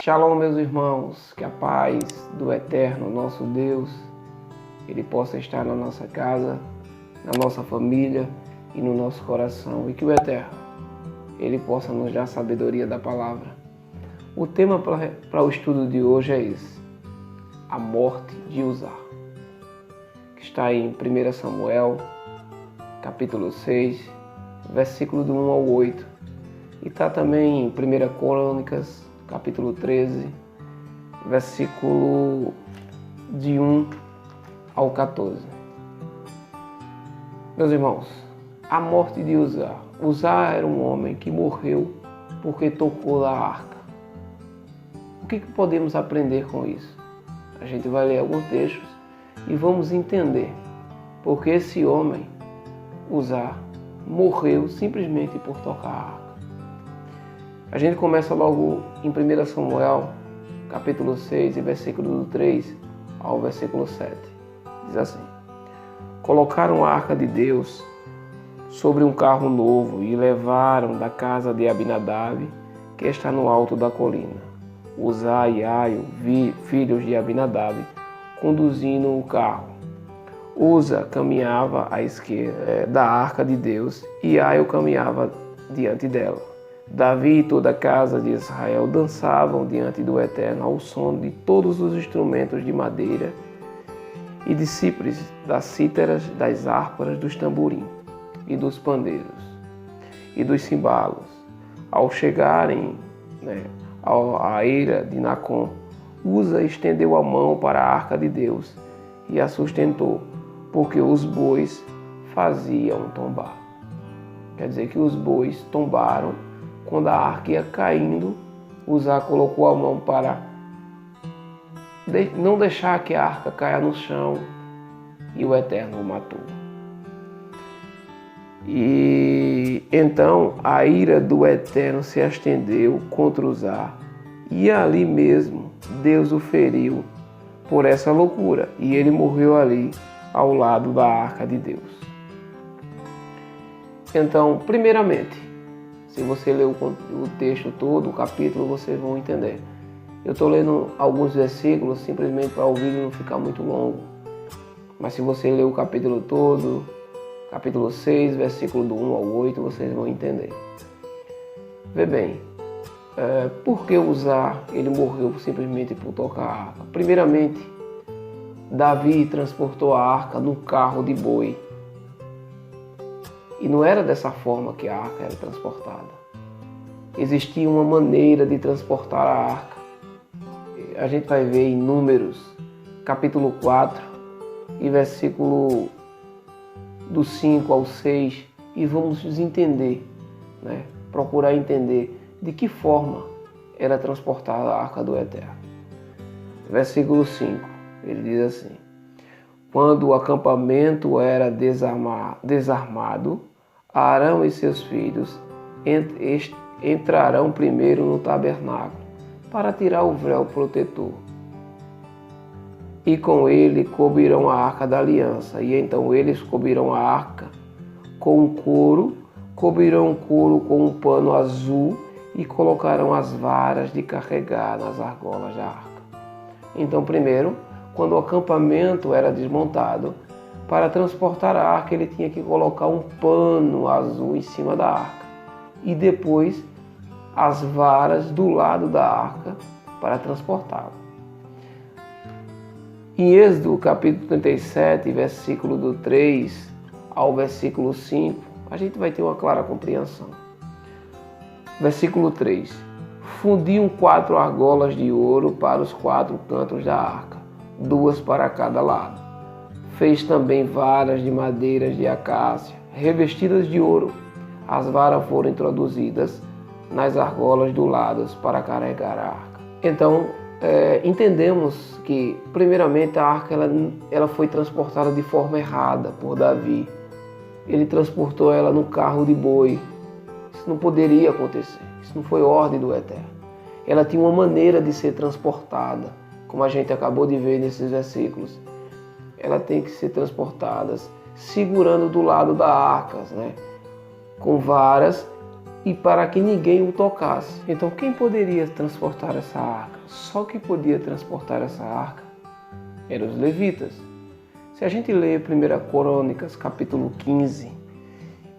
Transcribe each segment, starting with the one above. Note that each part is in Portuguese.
Shalom, meus irmãos, que a paz do Eterno, nosso Deus, Ele possa estar na nossa casa, na nossa família e no nosso coração, e que o Eterno, Ele possa nos dar a sabedoria da palavra. O tema para o estudo de hoje é esse: a morte de Uzá, que está em 1 Samuel, capítulo 6, versículo do 1 ao 8, e está também em 1 Crônicas, capítulo 13, versículo de 1 ao 14. Meus irmãos, a morte de Uzá. Uzá era um homem que morreu porque tocou na arca. O que podemos aprender com isso? A gente vai ler alguns textos e vamos entender porque esse homem, Uzá, morreu simplesmente por tocar a arca. A gente começa logo em 1 Samuel, capítulo 6, versículo do 3 ao versículo 7. Diz assim: colocaram a arca de Deus sobre um carro novo e levaram da casa de Abinadab, que está no alto da colina. Uzá e Aio, filhos de Abinadab, conduzindo o carro. Uzá caminhava à esquerda da arca de Deus e Aio caminhava diante dela. Davi e toda a casa de Israel dançavam diante do Eterno ao som de todos os instrumentos de madeira e de cíprese, das cítaras, das harpas, dos tamborins e dos pandeiros e dos cimbalos. Ao chegarem à eira de Nacon, Uzá estendeu a mão para a arca de Deus e a sustentou, porque os bois faziam tombar. Quer dizer que os bois tombaram. Quando a arca ia caindo, Uzá colocou a mão para não deixar que a arca caia no chão, e o Eterno o matou. E então a ira do Eterno se estendeu contra Uzá, e ali mesmo Deus o feriu por essa loucura, e ele morreu ali ao lado da arca de Deus. Então, primeiramente, se você ler o texto todo, o capítulo, vocês vão entender. Eu estou lendo alguns versículos simplesmente para o vídeo não ficar muito longo. Mas se você ler o capítulo todo, capítulo 6, versículo do 1 ao 8, vocês vão entender. Vê bem, por que Uzá ele morreu simplesmente por tocar a arca? Primeiramente, Davi transportou a arca no carro de boi. E não era dessa forma que a arca era transportada. Existia uma maneira de transportar a arca. A gente vai ver em Números, capítulo 4, e versículo do 5 ao 6, e vamos entender, procurar entender de que forma era transportada a arca do Eterno. Versículo 5, ele diz assim: quando o acampamento era desarmado, Arão e seus filhos entrarão primeiro no tabernáculo para tirar o véu protetor. E com ele cobrirão a arca da aliança. E então eles cobrirão a arca com um couro, cobrirão o couro com um pano azul e colocarão as varas de carregar nas argolas da arca. Então, primeiro, quando o acampamento era desmontado, para transportar a arca ele tinha que colocar um pano azul em cima da arca e depois as varas do lado da arca para transportá-la. Em Êxodo capítulo 37, versículo do 3 ao versículo 5, a gente vai ter uma clara compreensão. Versículo 3: fundiam 4 argolas de ouro para os 4 cantos da arca, 2 para cada lado. Fez também varas de madeiras de acácia, revestidas de ouro. As varas foram introduzidas nas argolas do lado para carregar a arca. Então, entendemos que, primeiramente, a arca ela foi transportada de forma errada por Davi. Ele transportou ela no carro de boi. Isso não poderia acontecer. Isso não foi ordem do Eterno. Ela tinha uma maneira de ser transportada, como a gente acabou de ver nesses versículos. Ela tem que ser transportada segurando do lado da arca, com varas e para que ninguém o tocasse. Então quem poderia transportar essa arca? Só quem podia transportar essa arca eram os levitas. Se a gente lê 1 Crônicas, capítulo 15,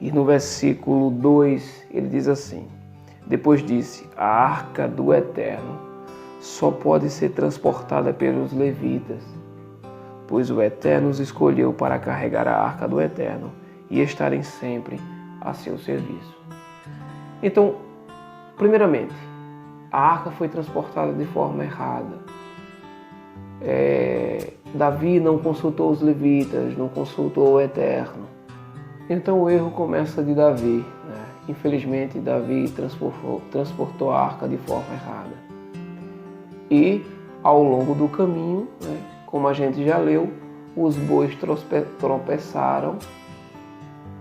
e no versículo 2, ele diz assim: depois disse, a arca do Eterno só pode ser transportada pelos levitas, pois o Eterno os escolheu para carregar a arca do Eterno e estarem sempre a seu serviço. Então, primeiramente, a arca foi transportada de forma errada. Davi não consultou os levitas, não consultou o Eterno. Então o erro começa de Davi, né? Infelizmente, Davi transportou a arca de forma errada. E, ao longo do caminho, né, como a gente já leu, os bois tropeçaram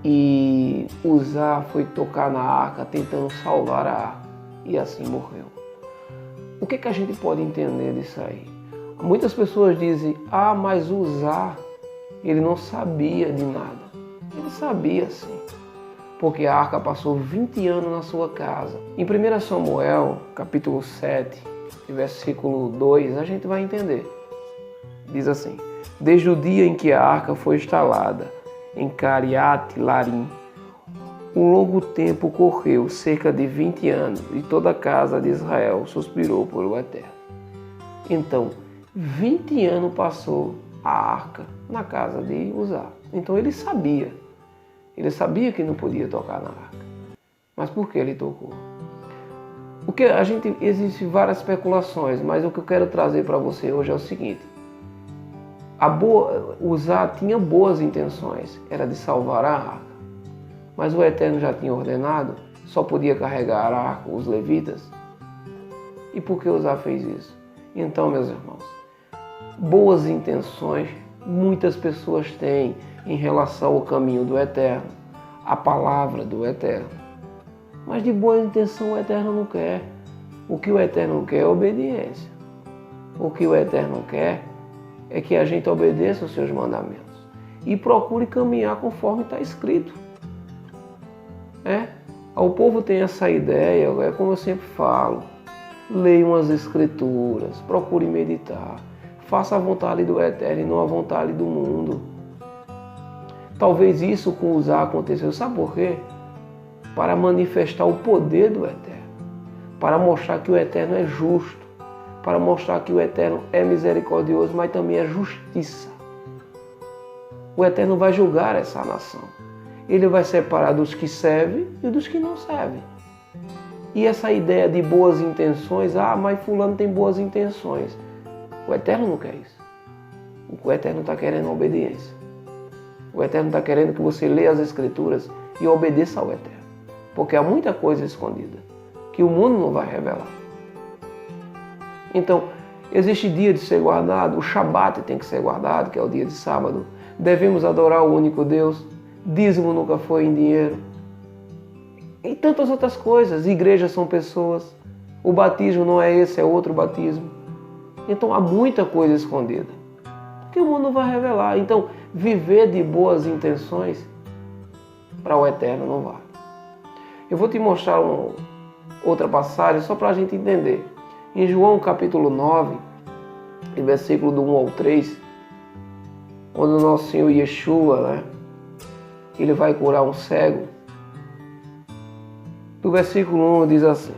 e Uzá foi tocar na arca tentando salvar a arca e assim morreu. O que a gente pode entender disso aí? Muitas pessoas dizem, mas Uzá, ele não sabia de nada. Ele sabia sim, porque a arca passou 20 anos na sua casa. Em 1 Samuel, capítulo 7, versículo 2, a gente vai entender. Diz assim: desde o dia em que a arca foi instalada em Cariate Larim, um longo tempo correu, cerca de 20 anos, e toda a casa de Israel suspirou pelo Eterno. Então, 20 anos passou a arca na casa de Uzá. Então ele sabia que não podia tocar na arca. Mas por que ele tocou? Existem várias especulações, mas o que eu quero trazer para você hoje é o seguinte: Uzá tinha boas intenções, era de salvar a arca. Mas o Eterno já tinha ordenado, só podia carregar a arca os levitas. E por que Uzá fez isso? Então, meus irmãos, boas intenções muitas pessoas têm em relação ao caminho do Eterno, a palavra do Eterno. Mas de boa intenção o Eterno não quer. O que o Eterno quer é obediência. O que o Eterno quer é que a gente obedeça os seus mandamentos e procure caminhar conforme está escrito. O povo tem essa ideia, é como eu sempre falo, leiam as escrituras, procure meditar, faça a vontade do Eterno e não a vontade do mundo. Talvez isso com Uzá aconteceu, sabe por quê? Para manifestar o poder do Eterno, para mostrar que o Eterno é justo, para mostrar que o Eterno é misericordioso, mas também é justiça. O Eterno vai julgar essa nação. Ele vai separar dos que servem e dos que não servem. E essa ideia de boas intenções, mas fulano tem boas intenções. O Eterno não quer isso. O Eterno está querendo obediência. O Eterno está querendo que você leia as Escrituras e obedeça ao Eterno. Porque há muita coisa escondida que o mundo não vai revelar. Então, existe dia de ser guardado, o Shabat tem que ser guardado, que é o dia de sábado. Devemos adorar o único Deus. Dízimo nunca foi em dinheiro. E tantas outras coisas. Igrejas são pessoas. O batismo não é esse, é outro batismo. Então há muita coisa escondida que o mundo não vai revelar. Então, viver de boas intenções para o Eterno não vale. Eu vou te mostrar outra passagem só para a gente entender. Em João capítulo 9, versículo do 1 ao 3, onde o nosso Senhor Yeshua, ele vai curar um cego. Do versículo 1 diz assim: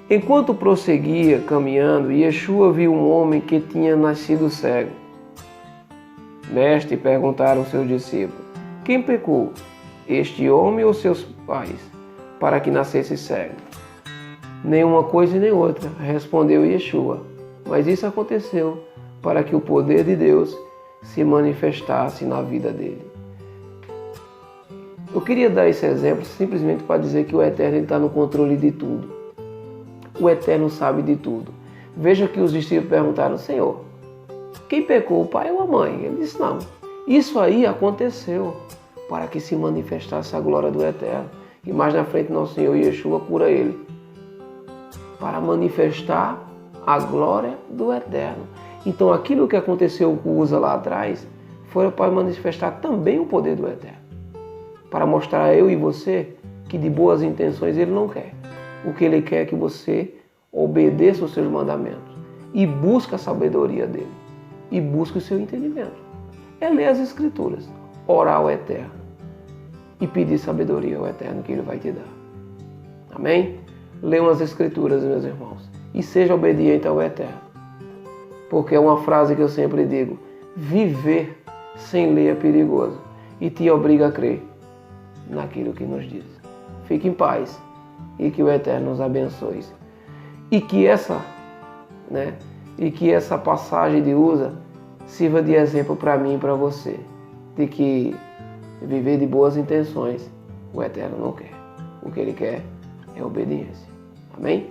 enquanto prosseguia caminhando, Yeshua viu um homem que tinha nascido cego. Mestre, perguntaram seus discípulos: quem pecou, este homem ou seus pais, para que nascesse cego? Nenhuma coisa e nem outra, respondeu Yeshua. Mas isso aconteceu para que o poder de Deus se manifestasse na vida dele. Eu queria dar esse exemplo simplesmente para dizer que o Eterno está no controle de tudo. O Eterno sabe de tudo. Veja que os discípulos perguntaram: Senhor, quem pecou, o pai ou a mãe? Ele disse: não. Isso aí aconteceu para que se manifestasse a glória do Eterno. E mais na frente, nosso Senhor Yeshua cura ele, para manifestar a glória do Eterno. Então aquilo que aconteceu com Uza lá atrás foi para manifestar também o poder do Eterno. Para mostrar a eu e você que de boas intenções Ele não quer. O que Ele quer é que você obedeça os seus mandamentos e busque a sabedoria dEle e busque o seu entendimento. É ler as Escrituras, orar ao Eterno e pedir sabedoria ao Eterno que Ele vai te dar. Amém? Leiam as Escrituras, meus irmãos, e seja obediente ao Eterno. Porque é uma frase que eu sempre digo: viver sem ler é perigoso e te obriga a crer naquilo que nos diz. Fique em paz e que o Eterno nos abençoe. E que essa passagem de Uza sirva de exemplo para mim e para você, de que viver de boas intenções o Eterno não quer. O que Ele quer é obediência. Amém?